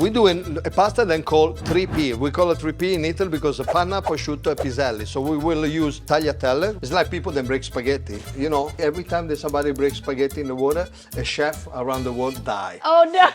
We do a pasta then called 3P. We call it 3P in Italy because of Panna, Prosciutto, and Piselli. So we will use Tagliatelle. It's like people that break spaghetti. You know, every time that somebody breaks spaghetti in the water, a chef around the world die. Oh no!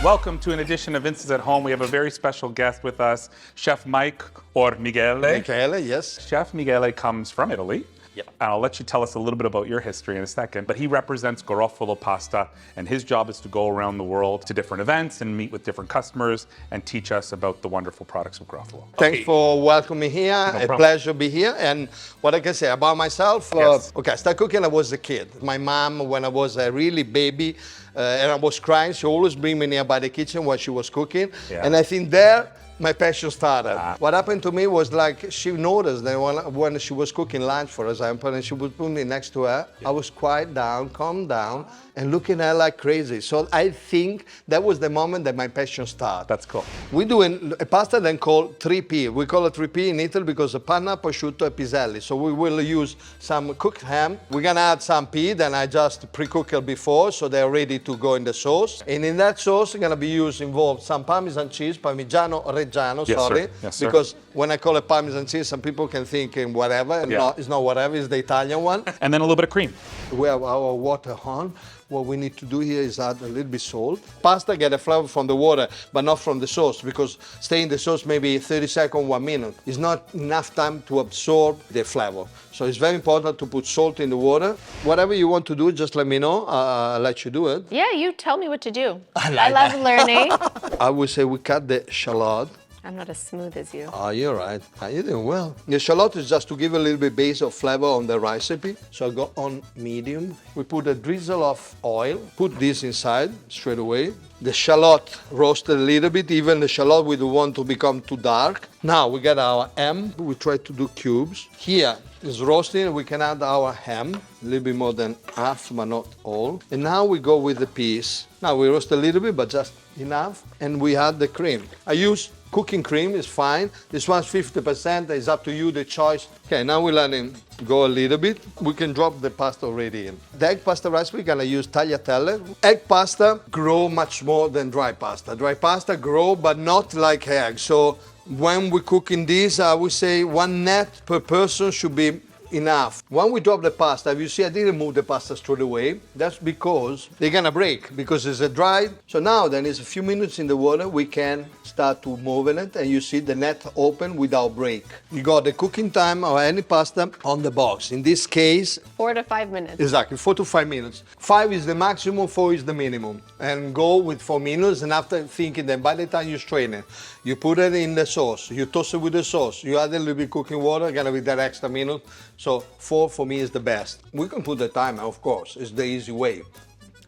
Welcome to an edition of Vince's at Home. We have a very special guest with us, Chef Mike or Michele. Michele, yes. Chef Michele comes from Italy. Yep. And I'll let you tell us a little bit about your history in a second, but he represents Garofalo Pasta, and his job is to go around the world to different events and meet with different customers and teach us about the wonderful products of Garofalo. Thanks for welcoming me here. No problem. Pleasure to be here. And what I can say about myself, Yes. okay, I started cooking when I was a kid. My mom, when I was a really baby, and I was crying, she always bring me nearby the kitchen while she was cooking. Yeah. And I think there, my passion started. What happened to me was like she noticed that when she was cooking lunch, for example, and she would put me next to her, I was quiet down, calm down, and looking at her like crazy. So I think that was the moment that my passion started. That's cool. We do a pasta then called 3P. We call it 3P in Italy because of Panna, Prosciutto, and Piselli. So we will use some cooked ham. We're gonna add some pea, then I just pre-cook it before, so they're ready to go in the sauce. And in that sauce, gonna be involved some Parmesan cheese, Parmigiano Reggiano, Yes, sorry. sir. Yes, sir. Because when I call it Parmesan cheese, some people can think in whatever, and Yeah. it's not whatever, it's the Italian one. And then a little bit of cream. We have our water on. What we need to do here is add a little bit salt. Pasta get a flavor from the water, but not from the sauce, because stay in the sauce maybe 30 seconds, 1 minute. It's not enough time to absorb the flavor. So it's very important to put salt in the water. Whatever you want to do, just let me know. I'll let you do it. Yeah, you tell me what to do. I I love learning. I would say we cut the shallot. I'm not as smooth as you. Oh, you're right. You're doing well. The shallot is just to give a little bit base of flavor on the recipe. So I go on medium. We put a drizzle of oil. Put this inside straight away. The shallot roasted a little bit. Even the shallot we don't want to become too dark. Now we got our ham. We try to do cubes. Here is roasting. We can add our ham. A little bit more than half, but not all. And now we go with the peas. Now we roast a little bit, but just enough. And we add the cream. I use cooking cream, is fine. This one's 50%, it's up to you, the choice. Okay, now we let it go a little bit. We can drop the pasta already in. The egg pasta recipe, gonna use tagliatelle. Egg pasta grow much more than dry pasta. Dry pasta grow, but not like egg. So when we cook in this, I would say 1 net per person should be enough. When we drop the pasta, you see I didn't move the pasta straight away. That's because they're gonna break, because it's a dry. So now then it's a few minutes in the water, we can start to moving it, and you see the net open without break. You got the cooking time of any pasta on the box. In this case, 4 to 5 minutes. exactly, 4 to 5 minutes. 5 is the maximum, 4 is the minimum. And go with 4 minutes, and after thinking that by the time you strain it, you put it in the sauce, you toast it with the sauce, you add a little bit cooking water, gonna be that extra minute. So 4 for me is the best. We can put the timer, of course, it's the easy way.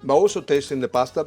But also tasting the pasta,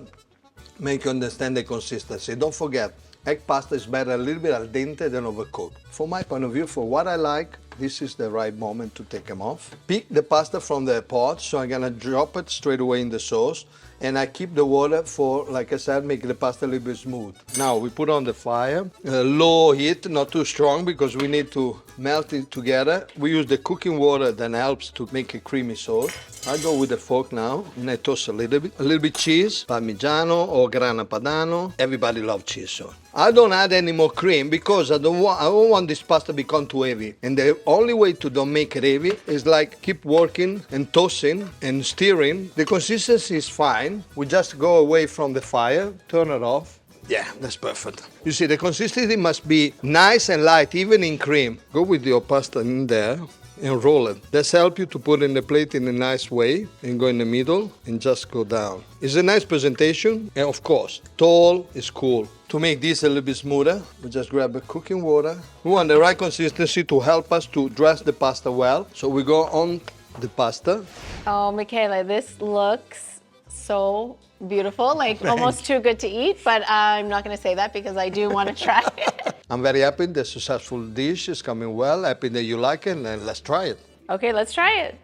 make you understand the consistency. Don't forget, egg pasta is better a little bit al dente than overcooked. From my point of view, for what I like, this is the right moment to take them off. Pick the pasta from the pot, so I'm gonna drop it straight away in the sauce. And I keep the water for, like I said, make the pasta a little bit smooth. Now we put on the fire, low heat, not too strong, because we need to melt it together. We use the cooking water that helps to make a creamy sauce. I go with the fork now, and I toast a little bit cheese, Parmigiano or Grana Padano. Everybody loves cheese, so. I don't add any more cream because I don't want this pasta to become too heavy. And the only way to don't make it heavy is like keep working and tossing and stirring. The consistency is fine. We just go away from the fire, turn it off. Yeah, that's perfect. You see, the consistency must be nice and light, even in cream. Go with your pasta in there and roll it. This helps you to put in the plate in a nice way and go in the middle and just go down. It's a nice presentation, and of course, tall is cool. To make this a little bit smoother, we just grab a cooking water. We want the right consistency to help us to dress the pasta well. So we go on the pasta. Oh, Michele, this looks so beautiful, like almost too good to eat, but I'm not gonna say that because I do want to try it. I'm very happy the successful dish is coming well, happy that you like it, and let's try it. Okay, let's try it.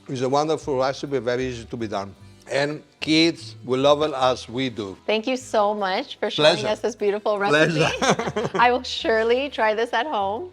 It's a wonderful recipe, very easy to be done. And kids will love it as we do. Thank you so much for showing Pleasure. us this beautiful recipe. Pleasure. I will surely try this at home.